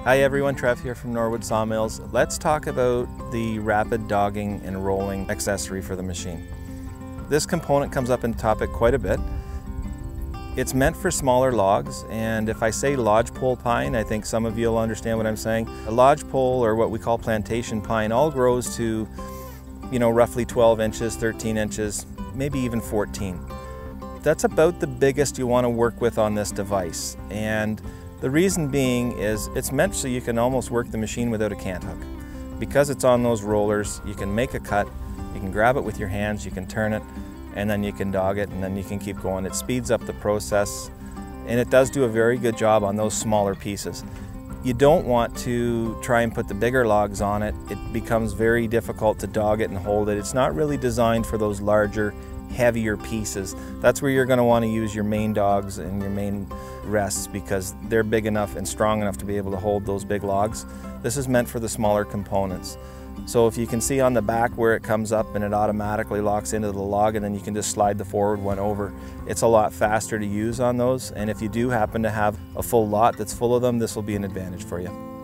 Hi everyone, Trev here from Norwood Sawmills. Let's talk about the rapid dogging and rolling accessory for the machine. This component comes up in topic quite a bit. It's meant for smaller logs, and if I say lodgepole pine, I think some of you will understand what I'm saying. A lodgepole, or what we call plantation pine, all grows to, roughly 12 inches, 13 inches, maybe even 14. That's about the biggest you want to work with on this device. And the reason being is it's meant so you can almost work the machine without a cant hook. Because it's on those rollers, you can make a cut, you can grab it with your hands, you can turn it, and then you can dog it, and then you can keep going. It speeds up the process, and it does do a very good job on those smaller pieces. You don't want to try and put the bigger logs on it. It becomes very difficult to dog it and hold it. It's not really designed for those larger, heavier pieces. That's where you're going to want to use your main dogs and your main rests, because they're big enough and strong enough to be able to hold those big logs. This is meant for the smaller components. So if you can see on the back where it comes up and it automatically locks into the log, and then you can just slide the forward one over. It's a lot faster to use on those, and if you do happen to have a full lot that's full of them, this will be an advantage for you.